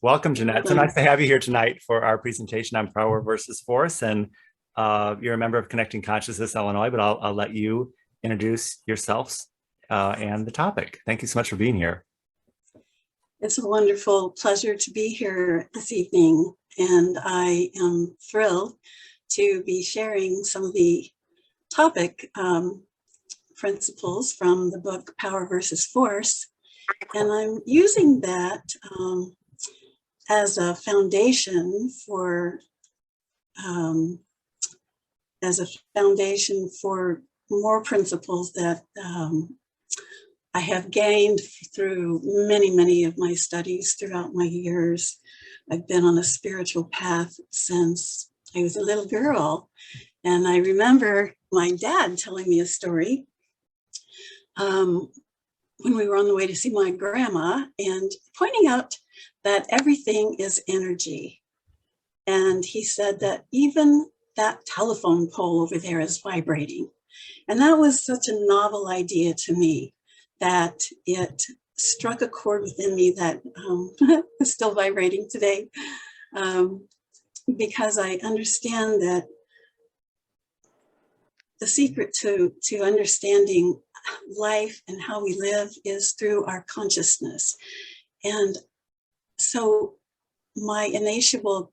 Welcome, Jeanette. So nice to have you here tonight for our presentation on power versus force. And you're a member of Connecting Consciousness Illinois, but I'll let you introduce yourselves and the topic. Thank you so much for being here. It's a wonderful pleasure to be here this evening, and I am thrilled to be sharing some of the topic principles from the book Power versus Force. And I'm using that as a foundation for more principles that I have gained through many of my studies throughout my years. I've been on a spiritual path since I was a little girl. And I remember my dad telling me a story when we were on the way to see my grandma and pointing out that everything is energy. And he said that even that telephone pole over there is vibrating. And that was such a novel idea to me that it struck a chord within me that is still vibrating today, because I understand that the secret to understanding life and how we live is through our consciousness. And so my insatiable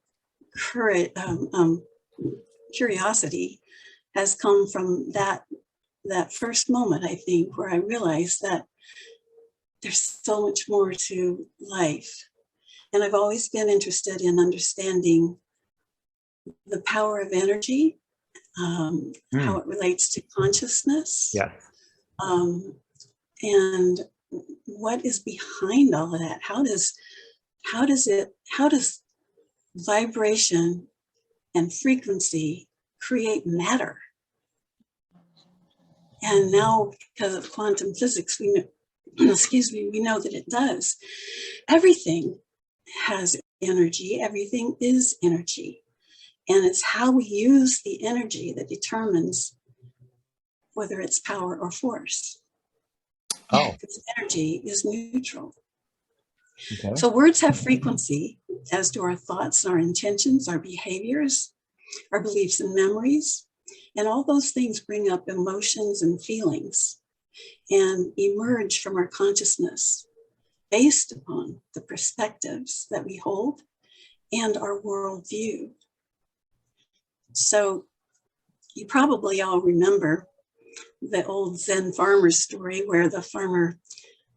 curiosity has come from that first moment, I think, where I realized that there's so much more to life. And I've always been interested in understanding the power of energy, how it relates to consciousness, and what is behind all of that. How does vibration and frequency create matter? And now, because of quantum physics, we know, we know that it does. Everything has energy. Everything is energy. And it's how we use the energy that determines whether it's power or force. Oh. Because energy is neutral. Okay. So words have frequency, as do our thoughts, our intentions, our behaviors, our beliefs and memories. And all those things bring up emotions and feelings and emerge from our consciousness based upon the perspectives that we hold and our worldview. So you probably all remember the old Zen farmer story where the farmer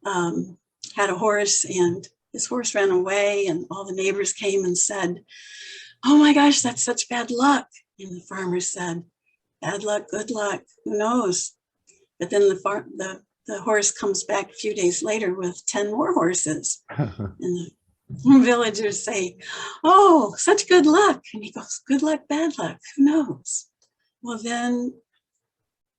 had a horse and his horse ran away and all the neighbors came and said, "Oh my gosh, that's such bad luck." And the farmer said, "Bad luck, good luck, who knows?" But then the horse comes back a few days later with 10 more horses. And the villagers say, "Oh, such good luck." And he goes, "Good luck, bad luck, who knows?" Well, then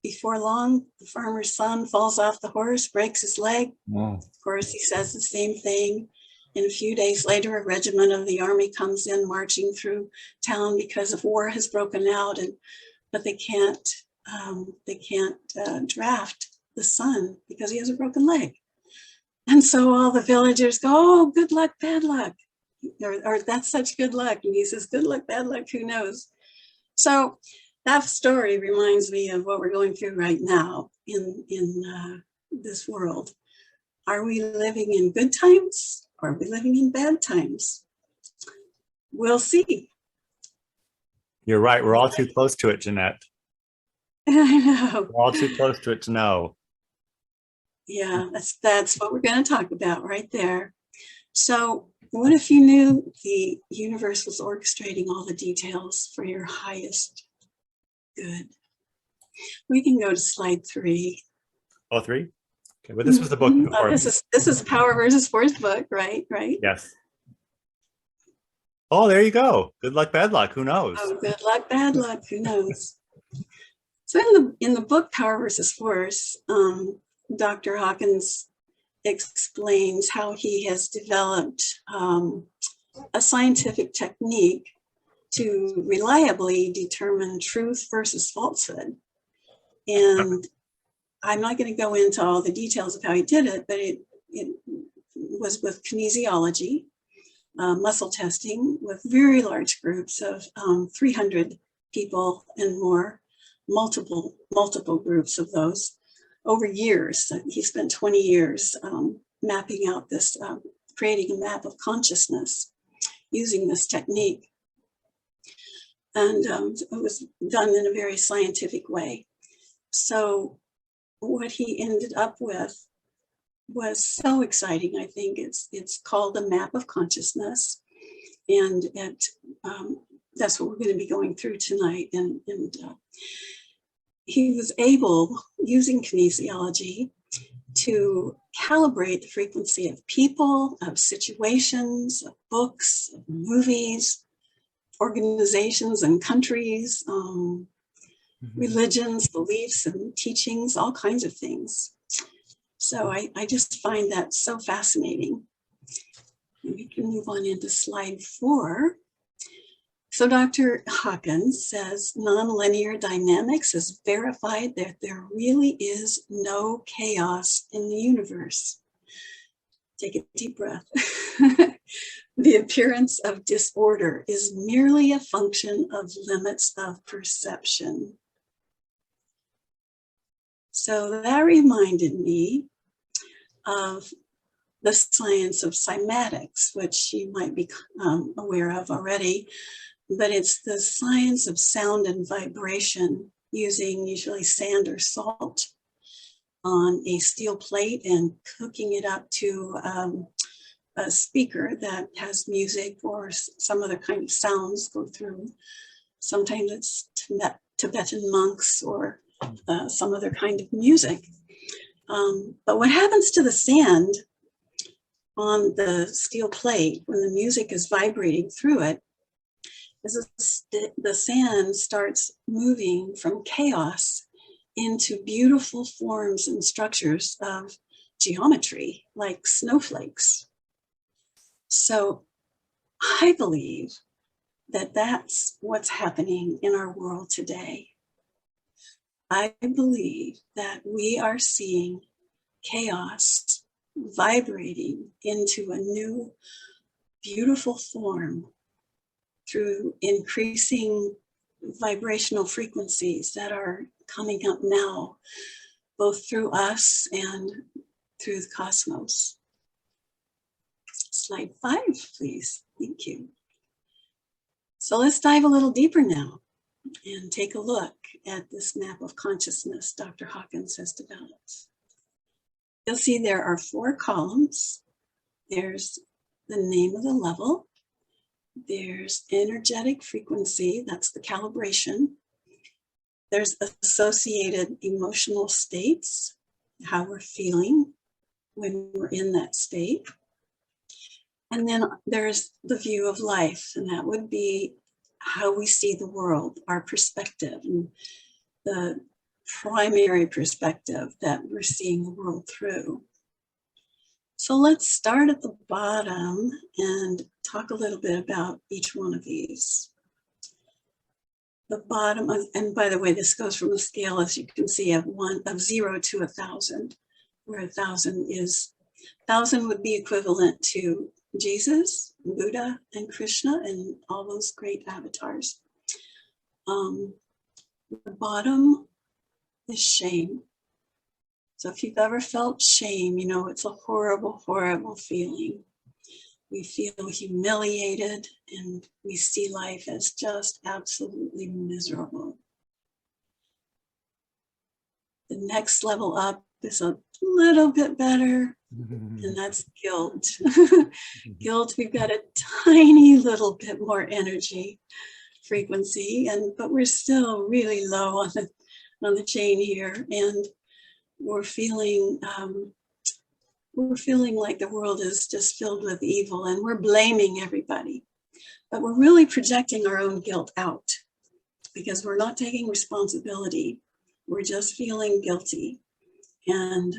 before long, the farmer's son falls off the horse, breaks his leg. Wow. Of course, he says the same thing. And a few days later, a regiment of the army comes in marching through town because of war has broken out, but they can't draft the son because he has a broken leg. And so all the villagers go, "Oh, good luck, bad luck," or "That's such good luck." And he says, "Good luck, bad luck, who knows?" So that story reminds me of what we're going through right now in this world. Are we living in good times or are we living in bad times? We'll see. You're right. We're all too close to it, Jeanette. I know. We're all too close to it to know. Yeah, that's what we're going to talk about right there. So what if you knew the universe was orchestrating all the details for your highest good? We can go to slide 3. Oh, 3? Okay, but this was the book before. This is Power versus Force book, right? Yes. Oh, there you go. Good luck, bad luck. Who knows? Oh, good luck, bad luck. Who knows? So in the book Power versus Force, Dr. Hawkins explains how he has developed a scientific technique to reliably determine truth versus falsehood. And I'm not going to go into all the details of how he did it, but it was with kinesiology. muscle testing with very large groups of 300 people and more, multiple groups of those over years. He spent 20 years mapping out this, creating a map of consciousness using this technique. And it was done in a very scientific way. So what he ended up with was so exciting. I think it's called a map of consciousness, and that's what we're going to be going through tonight. And he was able, using kinesiology, to calibrate the frequency of people, of situations, of books, of movies, organizations and countries, religions, beliefs, and teachings, all kinds of things. So I just find that so fascinating. And we can move on into slide 4. So Dr. Hawkins says nonlinear dynamics has verified that there really is no chaos in the universe. Take a deep breath. The appearance of disorder is merely a function of limits of perception. So that reminded me of the science of cymatics, which you might be aware of already, but it's the science of sound and vibration using usually sand or salt on a steel plate and cooking it up to a speaker that has music or some other kind of sounds go through. Sometimes it's Tibetan monks or some other kind of music. But what happens to the sand on the steel plate when the music is vibrating through it is the sand starts moving from chaos into beautiful forms and structures of geometry, like snowflakes. So I believe that that's what's happening in our world today. I believe that we are seeing chaos vibrating into a new, beautiful form through increasing vibrational frequencies that are coming up now, both through us and through the cosmos. Slide 5, please. Thank you. So let's dive a little deeper now and take a look at this map of consciousness Dr. Hawkins has developed. You'll see there are 4 columns. There's the name of the level. There's energetic frequency, that's the calibration. There's associated emotional states, how we're feeling when we're in that state. And then there's the view of life, and that would be how we see the world, our perspective, and the primary perspective that we're seeing the world through. So let's start at the bottom and talk a little bit about each one of these. The bottom, and by the way, this goes from a scale, as you can see, of 0 to 1,000, where 1,000 would be equivalent to Jesus, Buddha, and Krishna, and all those great avatars. The bottom is shame. So if you've ever felt shame, you know it's a horrible, horrible feeling. We feel humiliated and we see life as just absolutely miserable. The next level up is a little bit better, and that's guilt. Guilt, we've got a tiny little bit more energy frequency, but we're still really low on the chain here, and we're feeling like the world is just filled with evil, and we're blaming everybody, but we're really projecting our own guilt out because we're not taking responsibility. We're just feeling guilty, and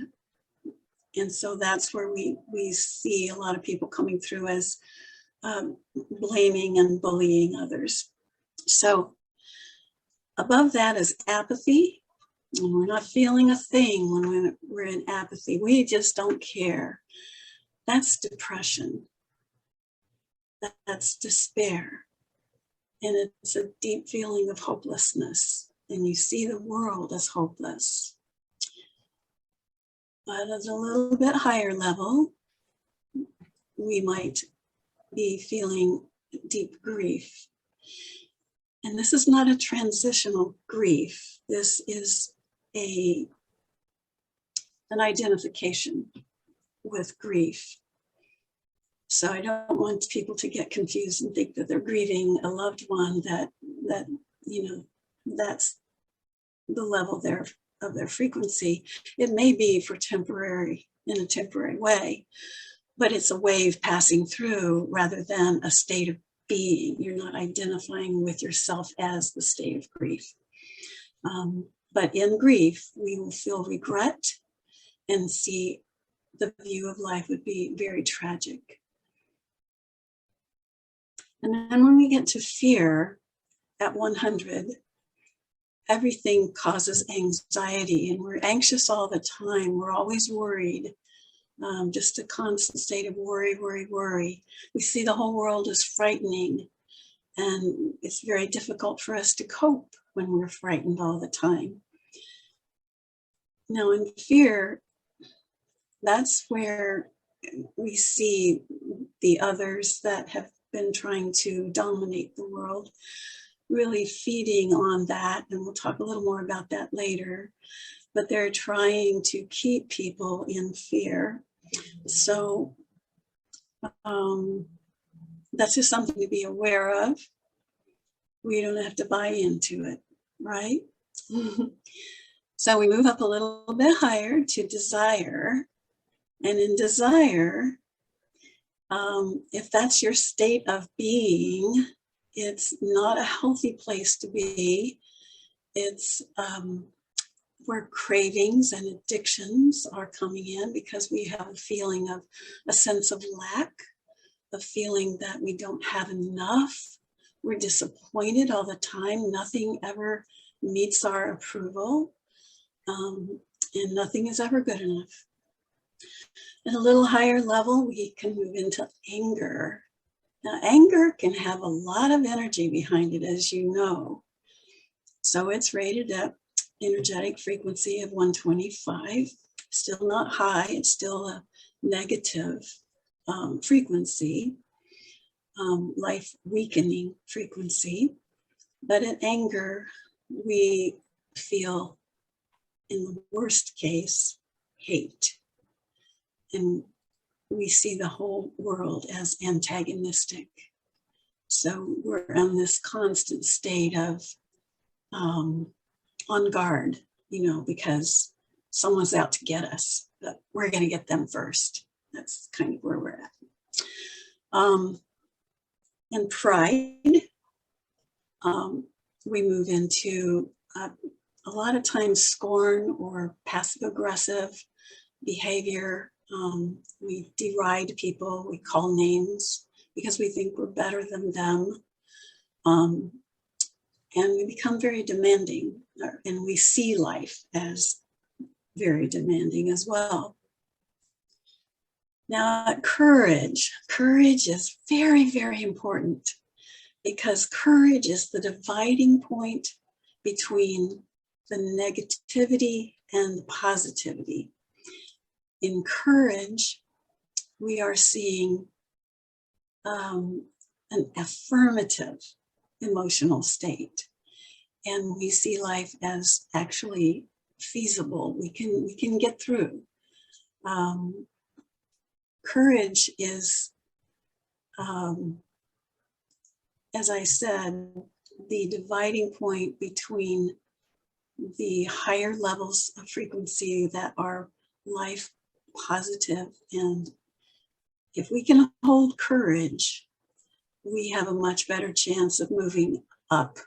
so that's where we see a lot of people coming through as blaming and bullying others. So above that is apathy. And we're not feeling a thing when we're in apathy. We just don't care. That's depression. That's despair. And it's a deep feeling of hopelessness. And you see the world as hopeless. But at a little bit higher level, we might be feeling deep grief. And this is not a transitional grief. This is an identification with grief. So I don't want people to get confused and think that they're grieving a loved one, that that's the level of their frequency. It may be for in a temporary way, but it's a wave passing through rather than a state of being. You're not identifying with yourself as the state of grief. But in grief, we will feel regret and see the view of life would be very tragic. And then when we get to fear at 100, everything causes anxiety, and we're anxious all the time. We're always worried, just a constant state of worry, worry, worry. We see the whole world as frightening, and it's very difficult for us to cope when we're frightened all the time. Now in fear, that's where we see the others that have been trying to dominate the world really feeding on that, and we'll talk a little more about that later, but they're trying to keep people in fear. So that's just something to be aware of. We don't have to buy into it, right? So we move up a little bit higher to desire, and in desire, if that's your state of being, it's not a healthy place to be. It's where cravings and addictions are coming in, because we have a feeling of a sense of lack, a feeling that we don't have enough. We're disappointed all the time. Nothing ever meets our approval, and nothing is ever good enough. At a little higher level, we can move into anger. Now, anger can have a lot of energy behind it, as you know. So it's rated at energetic frequency of 125, still not high, it's still a negative frequency, life weakening frequency. But in anger, we feel, in the worst case, hate. And we see the whole world as antagonistic. So we're in this constant state of on guard, because someone's out to get us, but we're going to get them first. That's kind of where we're at. And pride, we move into a lot of times scorn or passive aggressive behavior. We deride people, we call names because we think we're better than them. And we become very demanding, and we see life as very demanding as well. Now, courage is very, very important, because courage is the dividing point between the negativity and the positivity. In courage, we are seeing an affirmative emotional state, and we see life as actually feasible. We can get through. Courage is, as I said, the dividing point between the higher levels of frequency that are life positive, and if we can hold courage, we have a much better chance of moving up.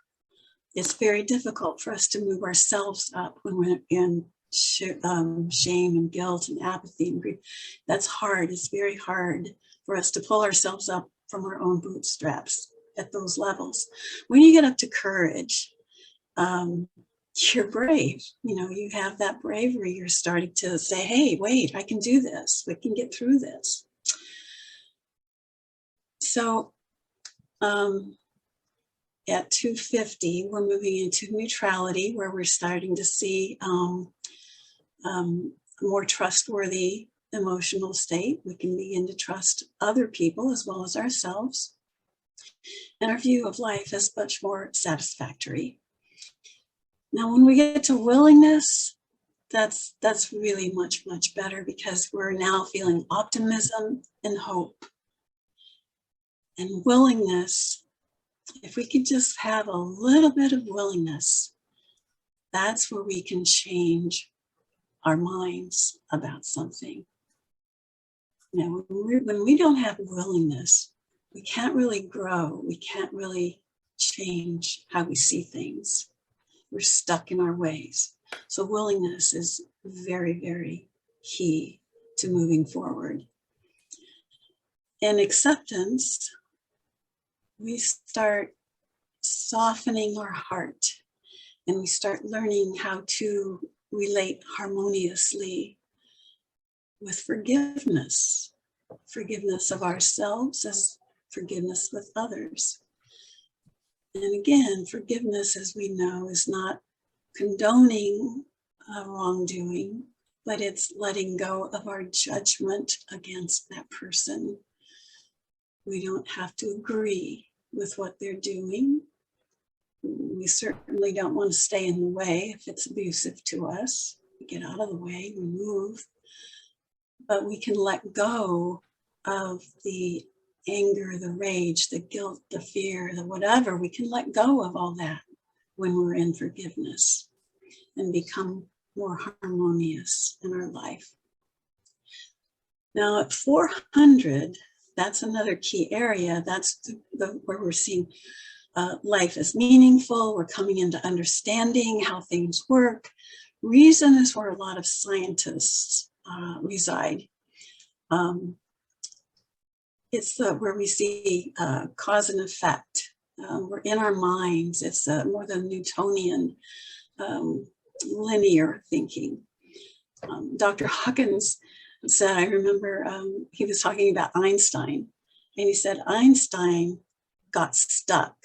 It's very difficult for us to move ourselves up when we're in shame and guilt and apathy and grief. That's hard. It's very hard for us to pull ourselves up from our own bootstraps at those levels. When you get up to courage, you're brave. You have that bravery. You're starting to say, hey, wait, I can do this. We can get through this. So At 250, we're moving into neutrality, where we're starting to see a more trustworthy emotional state. We can begin to trust other people as well as ourselves. And our view of life is much more satisfactory. Now, when we get to willingness, that's really much, much better, because we're now feeling optimism and hope. And willingness, if we could just have a little bit of willingness, that's where we can change our minds about something. Now, when we don't have willingness, we can't really grow. We can't really change how we see things. We're stuck in our ways. So willingness is very, very key to moving forward. In acceptance, we start softening our heart, and we start learning how to relate harmoniously with forgiveness. Forgiveness of ourselves as forgiveness with others. And again, forgiveness, as we know, is not condoning wrongdoing, but it's letting go of our judgment against that person. We don't have to agree with what they're doing. We certainly don't want to stay in the way if it's abusive to us. We get out of the way, we move. But we can let go of the anger, the rage, the guilt, the fear, the whatever. We can let go of all that when we're in forgiveness and become more harmonious in our life. Now at 400, that's another key area. That's where we're seeing life as meaningful. We're coming into understanding how things work. Reason is where a lot of scientists reside. It's where we see cause and effect. We're in our minds. It's more than Newtonian linear thinking. Dr. Hawkins said, I remember he was talking about Einstein, and he said Einstein got stuck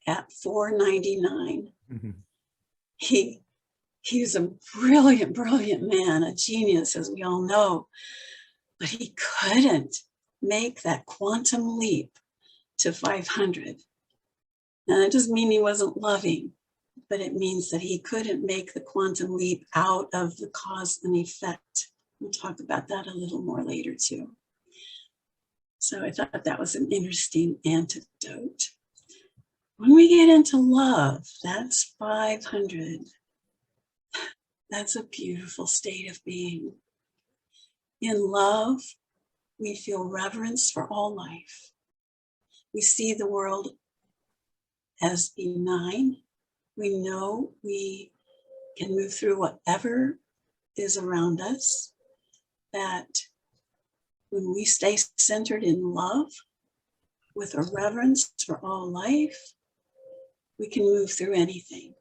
at 499. Mm-hmm. He was a brilliant, brilliant man, a genius, as we all know, but he couldn't make that quantum leap to 500. Now, that doesn't mean he wasn't loving, but it means that he couldn't make the quantum leap out of the cause and effect. We'll talk about that a little more later too. So I thought that was an interesting antidote. When we get into love, that's 500. That's a beautiful state of being. In love, we feel reverence for all life. We see the world as benign. We know we can move through whatever is around us, that when we stay centered in love with a reverence for all life, we can move through anything.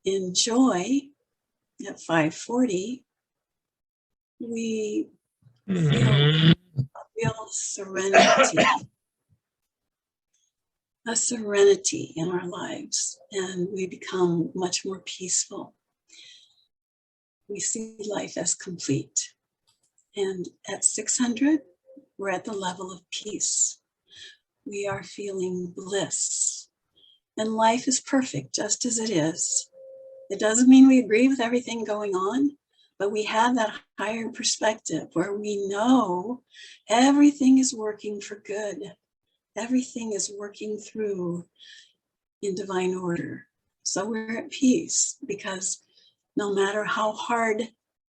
In joy, at 540, we feel a real serenity, a serenity in our lives, and we become much more peaceful. We see life as complete. And at 600, we're at the level of peace. We are feeling bliss. And life is perfect just as it is. It doesn't mean we agree with everything going on, but we have that higher perspective where we know everything is working for good. Everything is working through in divine order. So we're at peace, because no matter how hard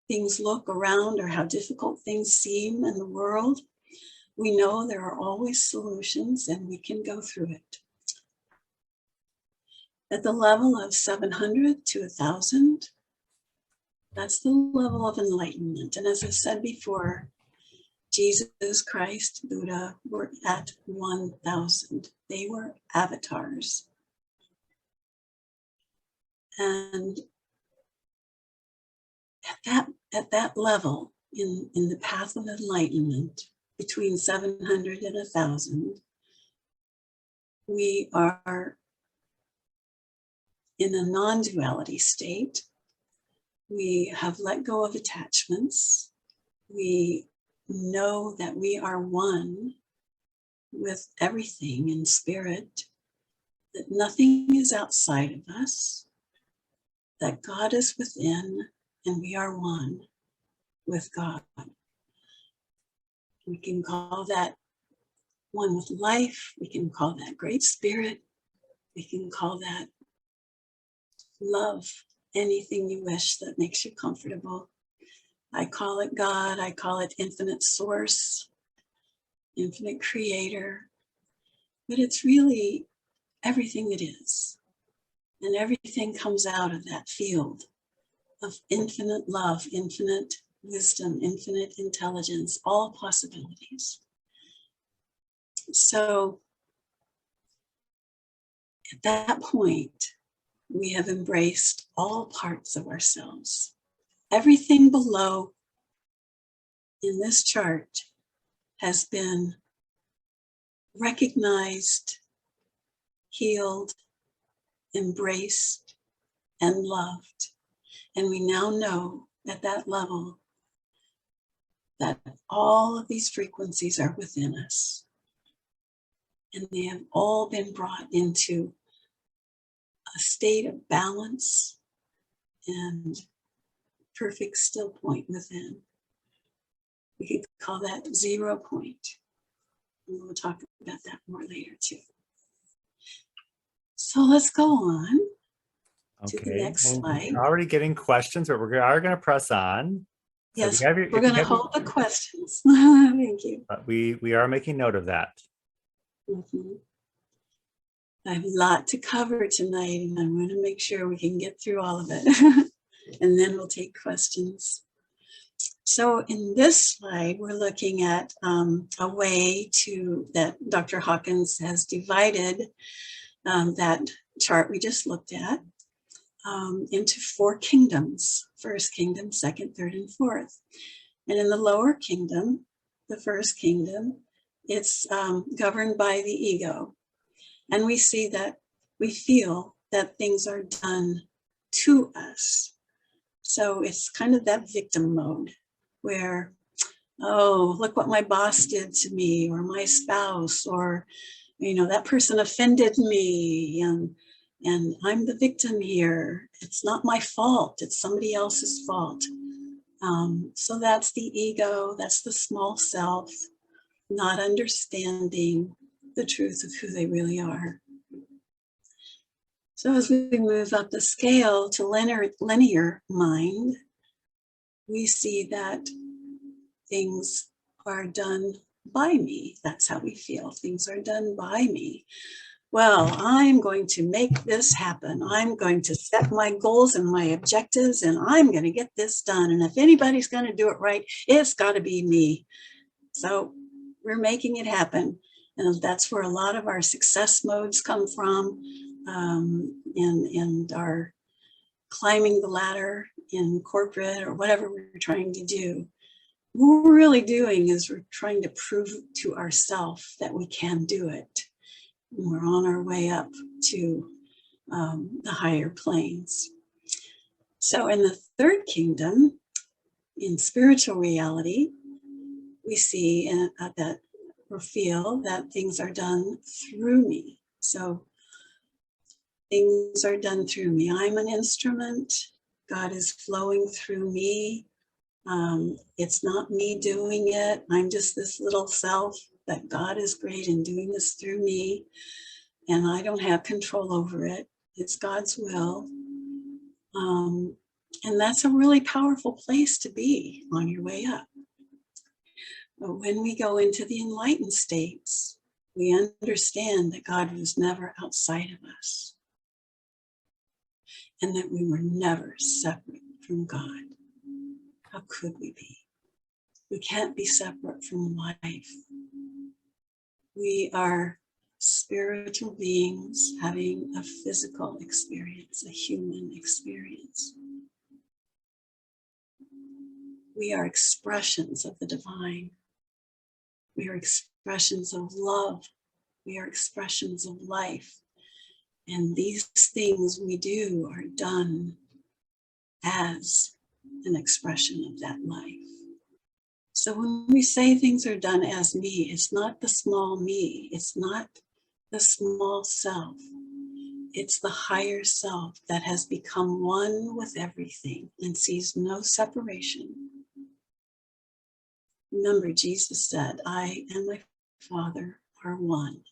things look around or how difficult things seem in the world, we know there are always solutions and we can go through it. At the level of 700 to 1,000, that's the level of enlightenment. And as I said before, Jesus Christ, Buddha were at 1,000. They were avatars. And at that level, in the path of enlightenment, between 700 and 1,000, we are in a non-duality state. We have let go of attachments. We know that we are one with everything in spirit, that nothing is outside of us, that God is within, and we are one with God. We can call that one with life. We can call that great spirit. We can call that love, anything you wish that makes you comfortable. I call it God. I call it infinite source, infinite creator. But it's really everything that is. And everything comes out of that field of infinite love, infinite wisdom, infinite intelligence, all possibilities. So at that point, we have embraced all parts of ourselves. Everything below in this chart has been recognized, healed, embraced, and loved. And we now know at that level that all of these frequencies are within us. And they have all been brought into a state of balance and perfect still point within. We could call that 0 point. And we'll talk about that more later too. So let's go on to the next slide. We're already getting questions, but we are going to press on. So Yes, we're going to hold the questions. Thank you. But we are making note of that. Mm-hmm. I have a lot to cover tonight, and I'm going to make sure we can get through all of it. And then we'll take questions. So in this slide, we're looking at a way that Dr. Hawkins has divided that chart we just looked at into 4 kingdoms: first kingdom, second, third, and fourth. And in the lower kingdom, the first kingdom, it's governed by the ego. And we see that, we feel that things are done to us. So it's kind of that victim mode where, oh, look what my boss did to me, or my spouse, or, you know, that person offended me, and I'm the victim here. It's not my fault, it's somebody else's fault. So that's the ego, that's the small self, not understanding the truth of who they really are. So as we move up the scale to linear mind, we see that things are done by me. That's how we feel. Things are done by me. Well, I'm going to make this happen. I'm going to set my goals and my objectives, and I'm going to get this done. And if anybody's going to do it right, it's got to be me. So we're making it happen. And that's where a lot of our success modes come from, and our climbing the ladder in corporate or whatever we're trying to do. What we're really doing is we're trying to prove to ourselves that we can do it. And we're on our way up to the higher planes. So in the third kingdom, in spiritual reality, we see that or feel that things are done through me. So things are done through me. I'm an instrument. God is flowing through me. It's not me doing it. I'm just this little self, that God is great in doing this through me. And I don't have control over it. It's God's will. And that's a really powerful place to be on your way up. But when we go into the enlightened states, we understand that God was never outside of us, and that we were never separate from God. How could we be? We can't be separate from life. We are spiritual beings having a physical experience, a human experience. We are expressions of the divine. We are expressions of love. We are expressions of life. And these things we do are done as an expression of that life. So when we say things are done as me, it's not the small me. It's not the small self. It's the higher self that has become one with everything and sees no separation. Remember, Jesus said, I and my Father are one.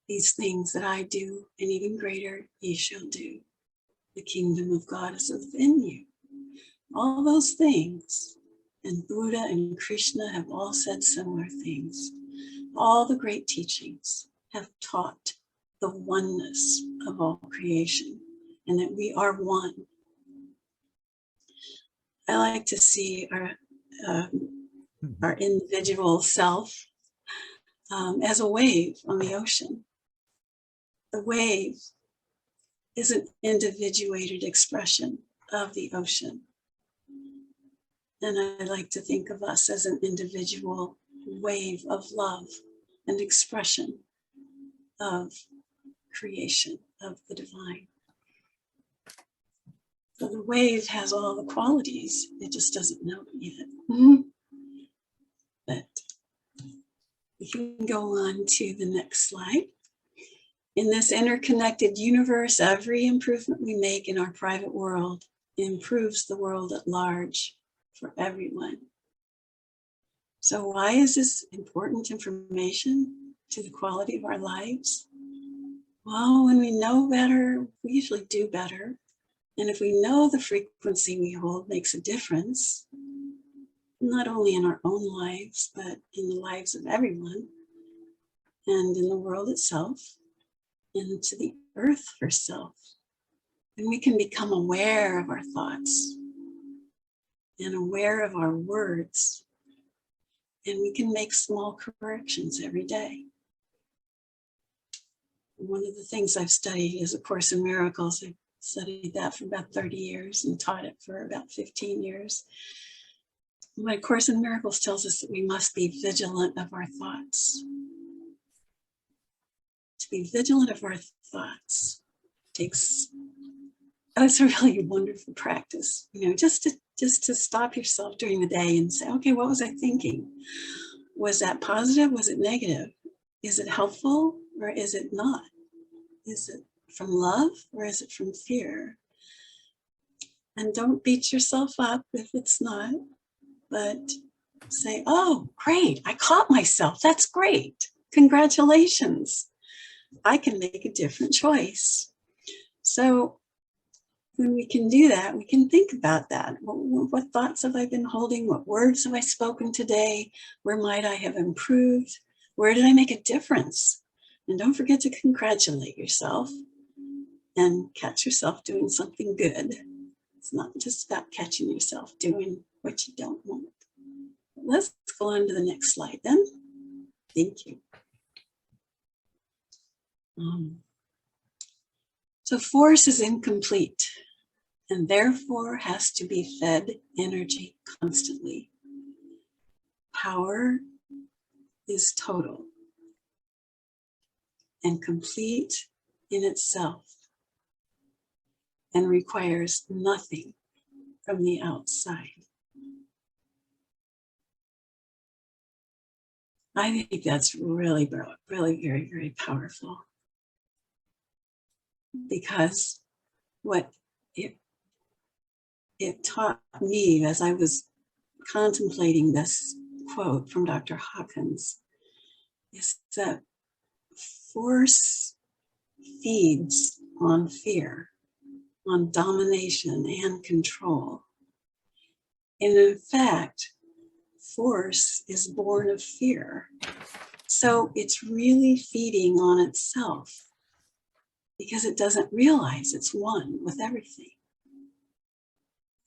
These things that I do, and even greater, ye shall do. The kingdom of God is within you. All those things, and Buddha and Krishna have all said similar things. All the great teachings have taught the oneness of all creation and that we are one. I like to see our individual self as a wave on the ocean. The wave is an individuated expression of the ocean. And I like to think of us as an individual wave of love and expression of creation, of the divine. So the wave has all the qualities, it just doesn't know it yet. But we can go on to the next slide. In this interconnected universe, every improvement we make in our private world improves the world at large for everyone. So why is this important information to the quality of our lives? Well, when we know better, we usually do better. And if we know the frequency we hold makes a difference, not only in our own lives, but in the lives of everyone and in the world itself, and to the earth herself, then we can become aware of our thoughts and aware of our words, and we can make small corrections every day. One of the things I've studied is A Course in Miracles. I've studied that for about 30 years and taught it for about 15 years. My Course in Miracles tells us that we must be vigilant of our thoughts. To be vigilant of our thoughts takes, it's a really wonderful practice, just to stop yourself during the day and say, okay, what was I thinking? Was that positive? Was it negative? Is it helpful or is it not? Is it from love or is it from fear? And don't beat yourself up if it's not, but say, oh, great, I caught myself. That's great. Congratulations. I can make a different choice. So when we can do that, we can think about that. What thoughts have I been holding? What words have I spoken today? Where might I have improved? Where did I make a difference? And don't forget to congratulate yourself and catch yourself doing something good. It's not just about catching yourself doing what you don't want. Let's go on to the next slide then. Thank you. So force is incomplete and therefore has to be fed energy constantly. Power is total and complete in itself and requires nothing from the outside. I think that's really, really very, very powerful, because what it taught me as I was contemplating this quote from Dr. Hawkins is that force feeds on fear, on domination and control. And in fact, force is born of fear. So it's really feeding on itself because it doesn't realize it's one with everything.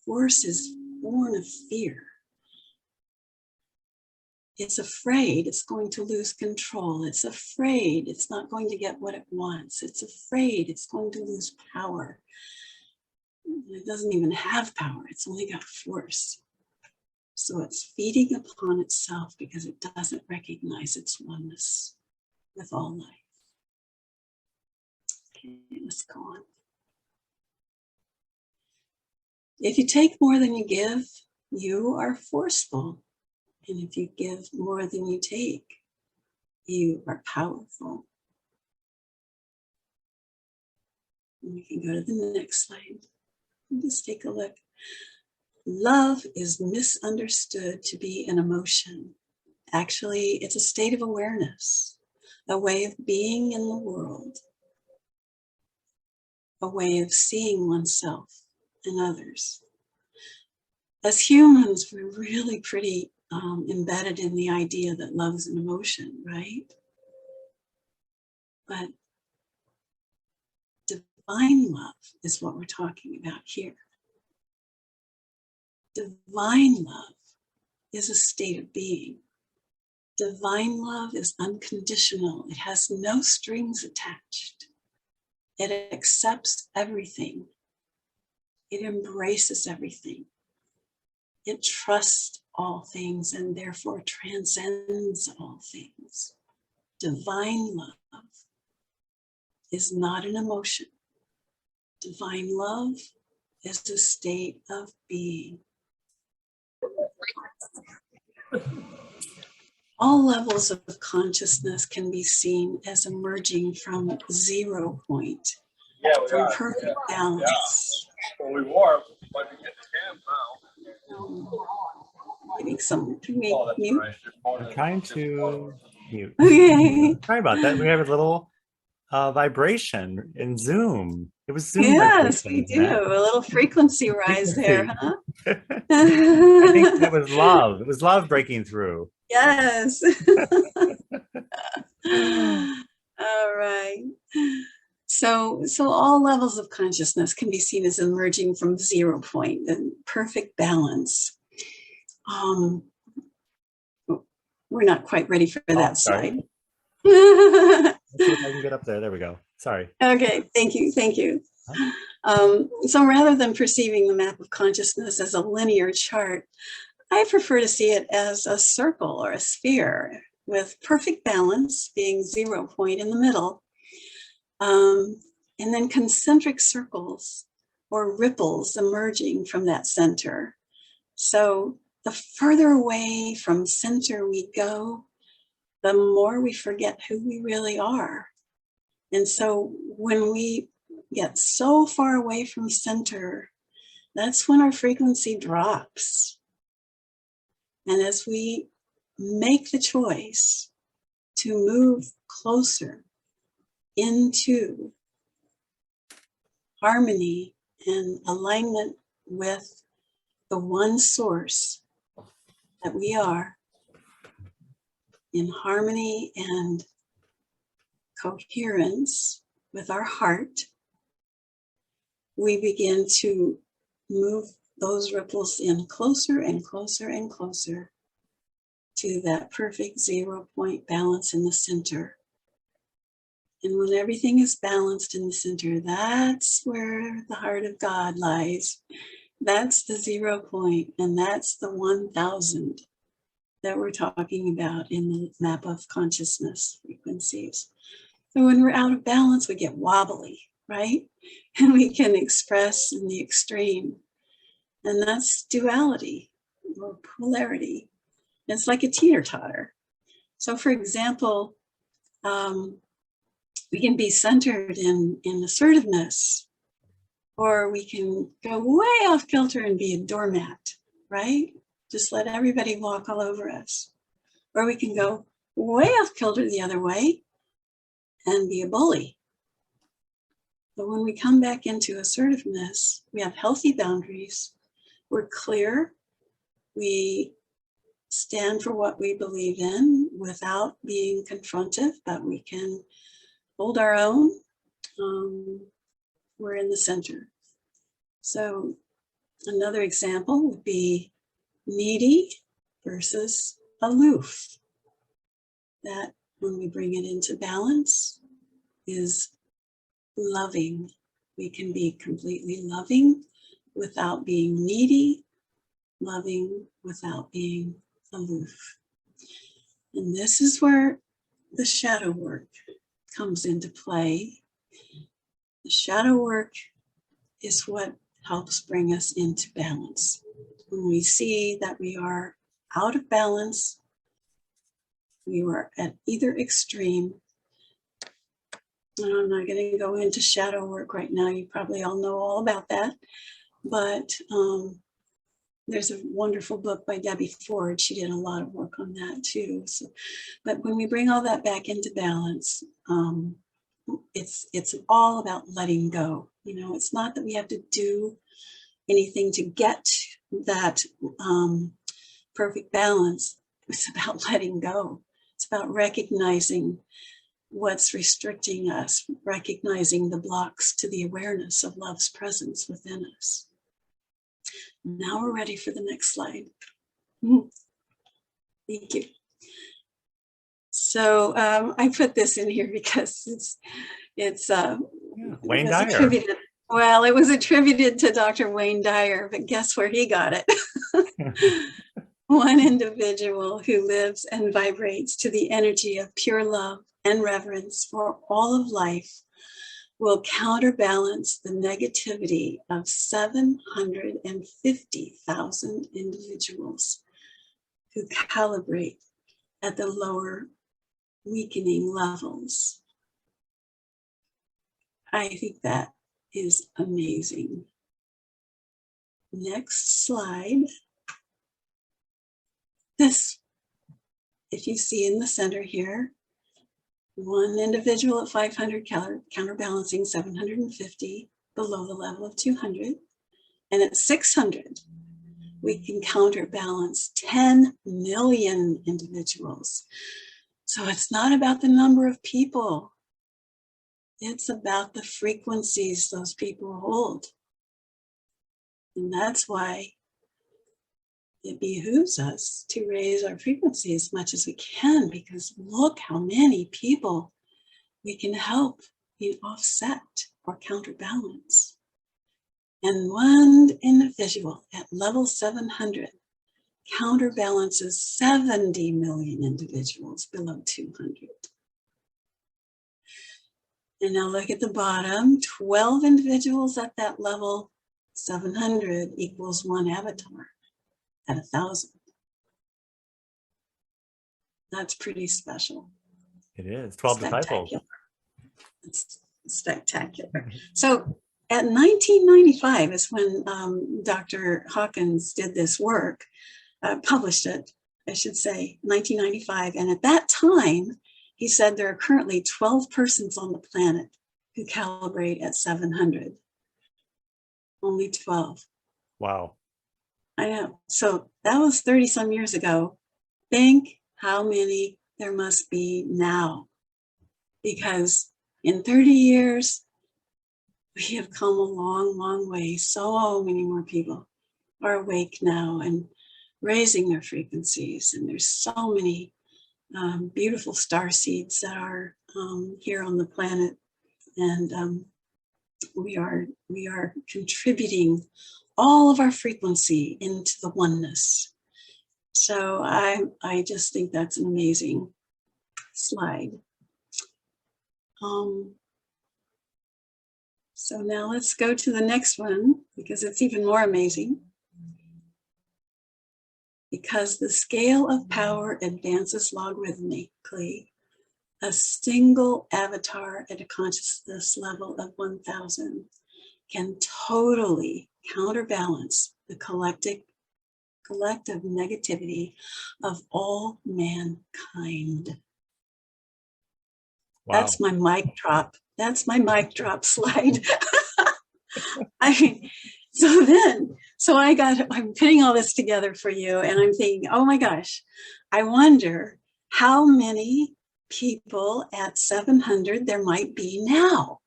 Force is born of fear. It's afraid it's going to lose control. It's afraid it's not going to get what it wants. It's afraid it's going to lose power. It doesn't even have power. It's only got force. So it's feeding upon itself because it doesn't recognize its oneness with all life. Okay, let's go on. If you take more than you give, you are forceful. And if you give more than you take, you are powerful. And we can go to the next slide and just take a look. Love is misunderstood to be an emotion. Actually, it's a state of awareness, a way of being in the world, a way of seeing oneself and others. As humans, we're really pretty embedded in the idea that love is an emotion, right? But divine love is what we're talking about here. Divine love is a state of being. Divine love is unconditional. It has no strings attached. It accepts everything. It embraces everything. It trusts all things and therefore transcends all things. Divine love is not an emotion. Divine love is a state of being. All levels of consciousness can be seen as emerging from 0 point, from perfect balance. Well, we were, but we get the cam now. Maybe some, can we Oh, that's mute? right. I'm trying to mute. Okay. Sorry about that. We have a little vibration in Zoom. It was Zoom Yes, vibration, we isn't do. it? A little frequency rise there, huh? I think it was love. It was love breaking through. Yes. All right. So all levels of consciousness can be seen as emerging from 0 point and perfect balance. We're not quite ready for that Sorry. slide. Let's see if I can get up there. There we go. Sorry. Okay, thank you. So rather than perceiving the map of consciousness as a linear chart, I prefer to see it as a circle or a sphere with perfect balance being 0 point in the middle, and then concentric circles or ripples emerging from that center. So the further away from center we go, the more we forget who we really are. And so when we get so far away from center, that's when our frequency drops. And as we make the choice to move closer into harmony and alignment with the one source that we are, in harmony and coherence with our heart, we begin to move those ripples in closer and closer and closer to that perfect 0 point balance in the center. And when everything is balanced in the center, that's where the heart of God lies. That's the 0 point, and that's the 1000 that we're talking about in the map of consciousness frequencies. So when we're out of balance, we get wobbly, right? And we can express in the extreme. And that's duality or polarity. It's like a teeter-totter. So for example, we can be centered in assertiveness, or we can go way off kilter and be a doormat, right? Just let everybody walk all over us. Or we can go way off kilter the other way and be a bully. But when we come back into assertiveness, we have healthy boundaries. We're clear. We stand for what we believe in without being confrontive, but we can hold our own. We're in the center. So another example would be needy versus aloof. That when we bring it into balance is loving. We can be completely loving without being needy, loving without being aloof. And this is where the shadow work comes into play. The shadow work is what helps bring us into balance. When we see that we are out of balance, we are at either extreme. And I'm not going to go into shadow work right now. You probably all know all about that. But there's a wonderful book by Debbie Ford. She did a lot of work on that too. So, but when we bring all that back into balance, it's all about letting go. You know, it's not that we have to do anything to get that perfect balance. It's about letting go. It's about recognizing what's restricting us, recognizing the blocks to the awareness of love's presence within us. Now we're ready for the next slide. Thank you. So I put this in here because it's Wayne it was Dyer. attributed. Well, it was attributed to Dr. Wayne Dyer, but guess where he got it? One individual who lives and vibrates to the energy of pure love and reverence for all of life will counterbalance the negativity of 750,000 individuals who calibrate at the lower weakening levels. I think that is amazing. Next slide. This, if you see in the center here, one individual at 500 counterbalancing 750 below the level of 200. And at 600, we can counterbalance 10 million individuals. So it's not about the number of people. It's about the frequencies those people hold. And that's why it behooves us to raise our frequency as much as we can, because look how many people we can help be offset or counterbalance. And one individual at level 700 counterbalances 70 million individuals below 200. And now look at the bottom, 12 individuals at that level 700 equals one avatar at 1,000. That's pretty special. It is 12 disciples. It's spectacular. So at 1995 is when Dr. Hawkins did this work, published it, I should say, 1995. And at that time, he said there are currently 12 persons on the planet who calibrate at 700. Only 12. Wow. I know. So that was 30 some years ago. Think how many there must be now. Because in 30 years, we have come a long, long way. So many more people are awake now and raising their frequencies. And there's so many beautiful star seeds that are here on the planet. And we are contributing all of our frequency into the oneness. So I just think that's an amazing slide. So now let's go to the next one, because it's even more amazing. Because the scale of power advances logarithmically, a single avatar at a consciousness level of 1,000 can totally counterbalance the collective negativity of all mankind. Wow. That's my mic drop. That's my mic drop slide. I mean, I'm putting all this together for you, and I'm thinking, oh my gosh, I wonder how many people at 700 there might be now.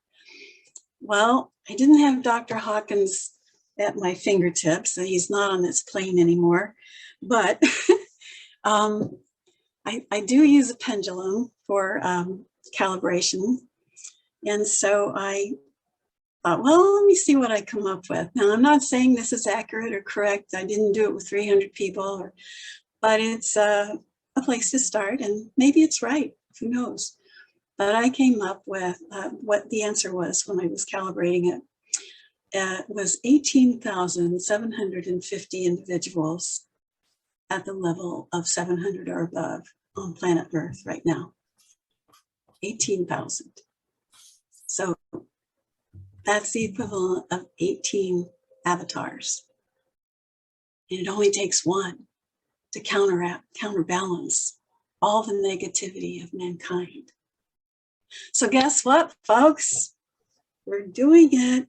Well, I didn't have Dr. Hawkins at my fingertips, and he's not on this plane anymore, but I do use a pendulum for calibration. And so I thought, well, let me see what I come up with. Now, I'm not saying this is accurate or correct. I didn't do it with 300 people, but it's a place to start, and maybe it's right. Who knows? But I came up with what the answer was when I was calibrating it. It was 18,750 individuals at the level of 700 or above on planet Earth right now. 18,000. So that's the equivalent of 18 avatars. And it only takes one to counterbalance all the negativity of mankind. So guess what, folks? We're doing it.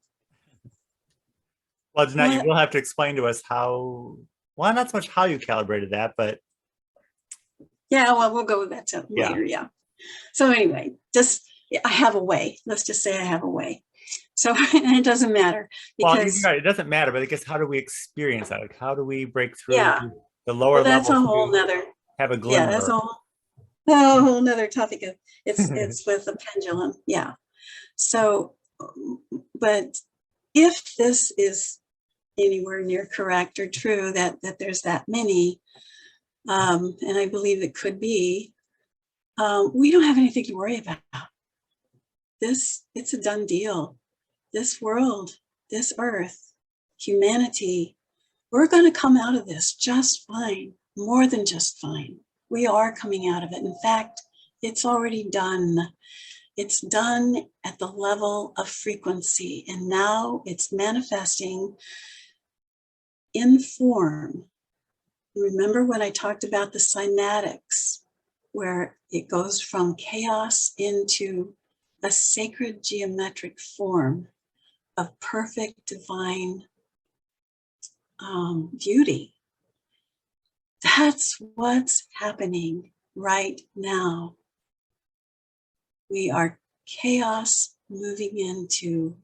Well, Jeanette, you will have to explain to us how, well, not so much how you calibrated that, but. Yeah, well, we'll go with that later, yeah. So anyway, I have a way. Let's just say I have a way. So it doesn't matter. Because, well, it doesn't matter, but I guess how do we experience that? Like, how do we break through the lower well, that's levels? a whole nother, have a glimmer. Yeah, that's a whole nother topic. It's with the pendulum, yeah. So, but if this is anywhere near correct or true, that there's that many, and I believe it could be, we don't have anything to worry about. It's a done deal. This world, this earth, humanity, we're going to come out of this just fine, more than just fine. We are coming out of it. In fact, it's already done. It's done at the level of frequency, and now it's manifesting in form. Remember when I talked about the cymatics, where it goes from chaos into a sacred geometric form of perfect divine beauty. That's what's happening right now. We are chaos moving into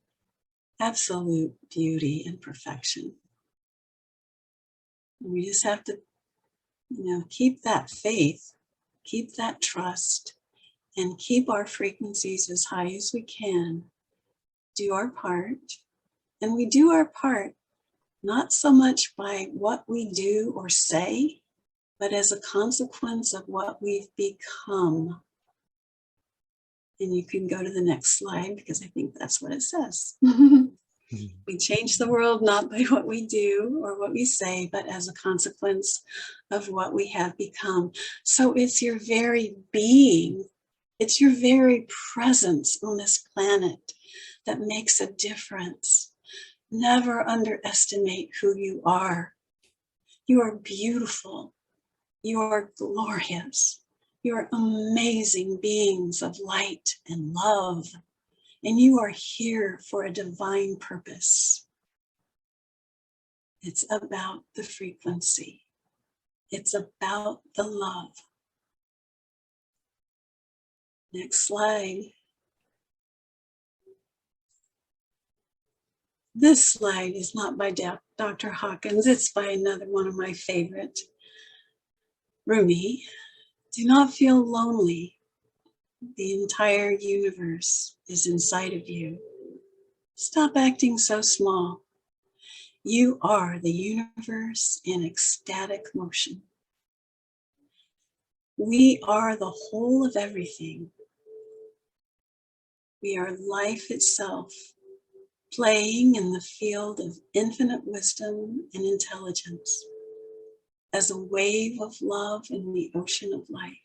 absolute beauty and perfection. And we just have to, keep that faith, keep that trust, and keep our frequencies as high as we can. Do our part. And we do our part not so much by what we do or say, but as a consequence of what we've become. And you can go to the next slide, because I think that's what it says. We change the world not by what we do or what we say, but as a consequence of what we have become. So it's your very being, it's your very presence on this planet that makes a difference. Never underestimate who you are. You are beautiful. You are glorious. You are amazing beings of light and love. And you are here for a divine purpose. It's about the frequency. It's about the love. Next slide. This slide is not by Dr. Hawkins. It's by another one of my favorite. Rumi. Do not feel lonely. The entire universe is inside of you. Stop acting so small. You are the universe in ecstatic motion. We are the whole of everything. We are life itself, playing in the field of infinite wisdom and intelligence as a wave of love in the ocean of life.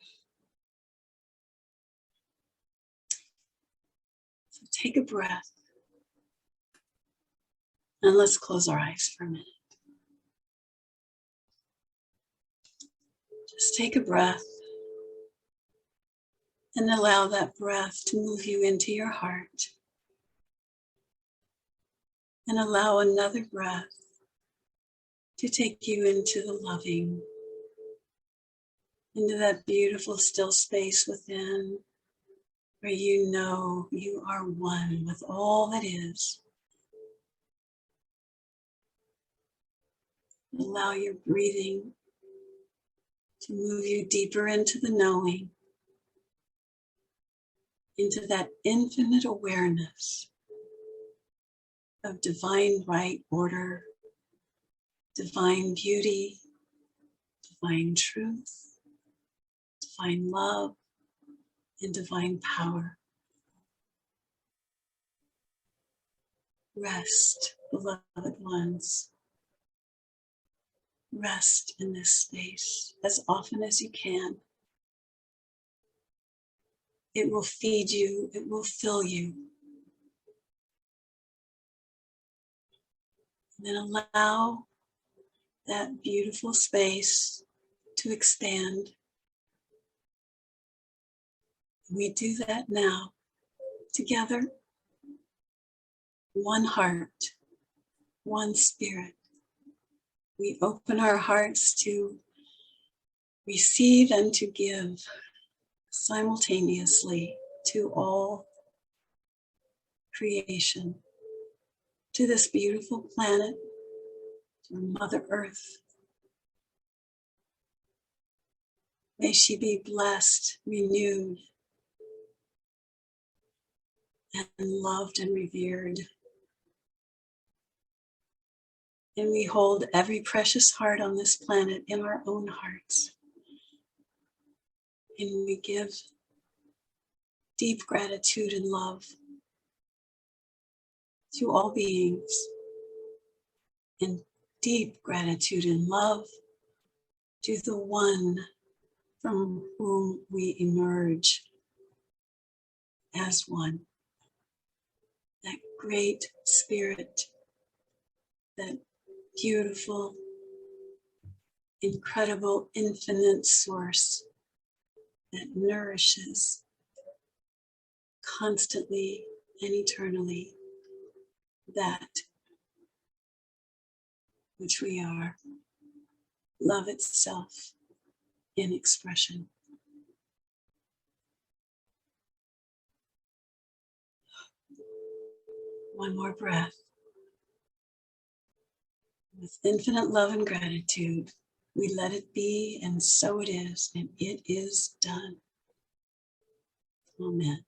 So take a breath and let's close our eyes for a minute. Just take a breath and allow that breath to move you into your heart. And allow another breath to take you into the loving, into that beautiful still space within, where you know you are one with all that is. Allow your breathing to move you deeper into the knowing, into that infinite awareness of divine right order, divine beauty, divine truth, divine love, and divine power. Rest, beloved ones. Rest in this space as often as you can. It will feed you, it will fill you. And then allow that beautiful space to expand. We do that now, together. One heart, one spirit. We open our hearts to receive and to give simultaneously to all creation, to this beautiful planet, to Mother Earth. May she be blessed, renewed, and loved and revered. And we hold every precious heart on this planet in our own hearts. And we give deep gratitude and love to all beings, and deep gratitude and love to the one from whom we emerge as one. That great spirit, that beautiful, incredible, infinite source that nourishes constantly and eternally that which we are, love itself in expression. One more breath. With infinite love and gratitude, we let it be, and so it is, and it is done. Amen.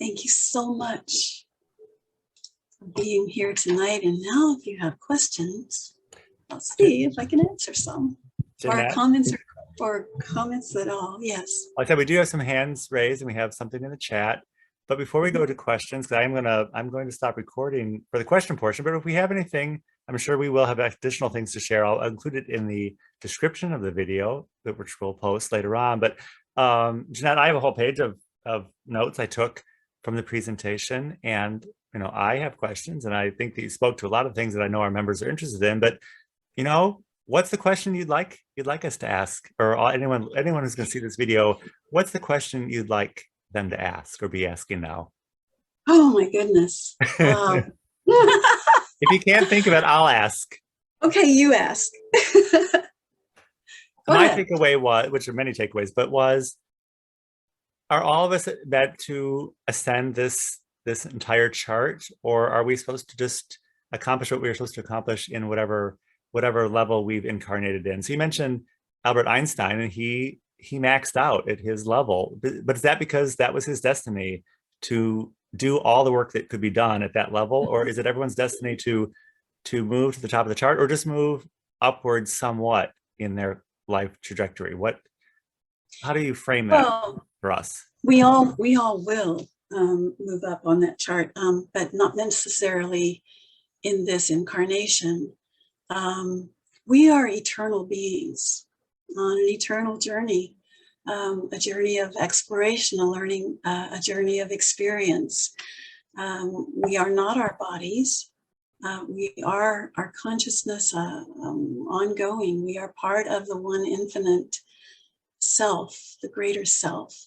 Thank you so much for being here tonight. And now if you have questions, I'll see if I can answer some. Or comments at all. Yes. Like I said, we do have some hands raised and we have something in the chat. But before we go to questions, because I'm going to stop recording for the question portion. But if we have anything, I'm sure we will have additional things to share. I'll include it in the description of the video, which we'll post later on. But Jeanette, I have a whole page of notes I took from the presentation, and I have questions, and I think that you spoke to a lot of things that I know our members are interested in. But what's the question you'd like us to ask, or anyone who's going to see this video? What's the question you'd like them to ask or be asking now? Oh my goodness. If you can't think of it, I'll ask. Okay, you ask. My takeaway was, which are many takeaways, but are all of us meant to ascend this entire chart, or are we supposed to just accomplish what we were supposed to accomplish in whatever level we've incarnated in? So you mentioned Albert Einstein, and he maxed out at his level, but is that because that was his destiny to do all the work that could be done at that level, or is it everyone's destiny to move to the top of the chart, or just move upwards somewhat in their life trajectory? How do you frame that for us? We all will move up on that chart, but not necessarily in this incarnation. We are eternal beings on an eternal journey, a journey of exploration, a journey of experience. We are not our bodies. We are our consciousness ongoing. We are part of the one infinite self, the greater self.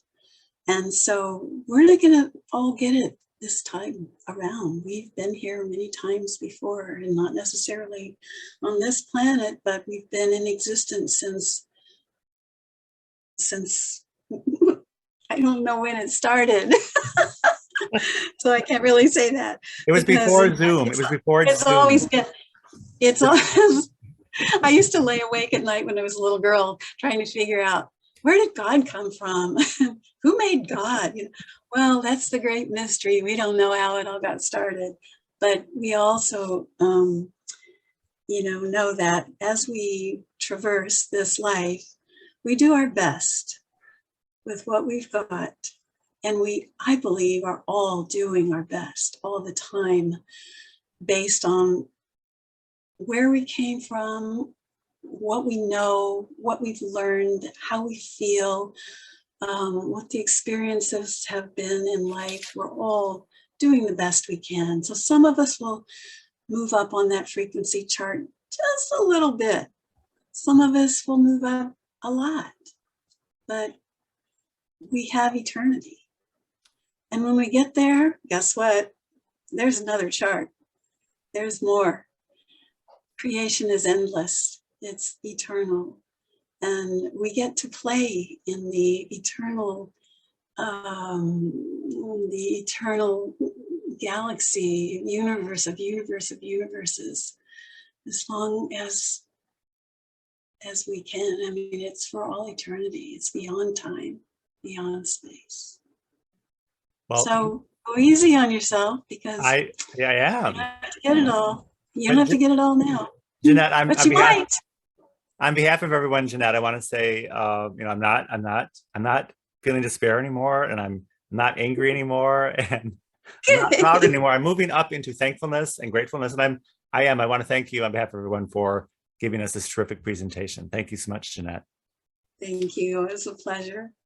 And so we're not going to all get it this time around. We've been here many times before, and not necessarily on this planet, but we've been in existence since I don't know when it started. So I can't really say that. It was before Zoom. It was before it's Zoom. Always been, it's always, I used to lay awake at night when I was a little girl trying to figure out where did God come from? Who made God? Well, that's the great mystery. We don't know how it all got started, but we also, know that as we traverse this life, we do our best with what we've got. And I believe, are all doing our best all the time based on where we came from, what we know, what we've learned, how we feel, what the experiences have been in life. We're all doing the best we can. So some of us will move up on that frequency chart just a little bit. Some of us will move up a lot, but we have eternity. And when we get there, guess what? There's another chart. There's more. Creation is endless. It's eternal. And we get to play in the eternal galaxy, universe of universes, as long as we can. I mean, it's for all eternity. It's beyond time, beyond space. Well, So go easy on yourself, because I am. you don't have to get it all. You don't have to get it all now. Jeanette, But you might. on behalf of everyone, Jeanette, I want to say, I'm not feeling despair anymore, and I'm not angry anymore, and I'm not proud anymore. I'm moving up into thankfulness and gratefulness, and I want to thank you on behalf of everyone for giving us this terrific presentation. Thank you so much, Jeanette. Thank you. It was a pleasure.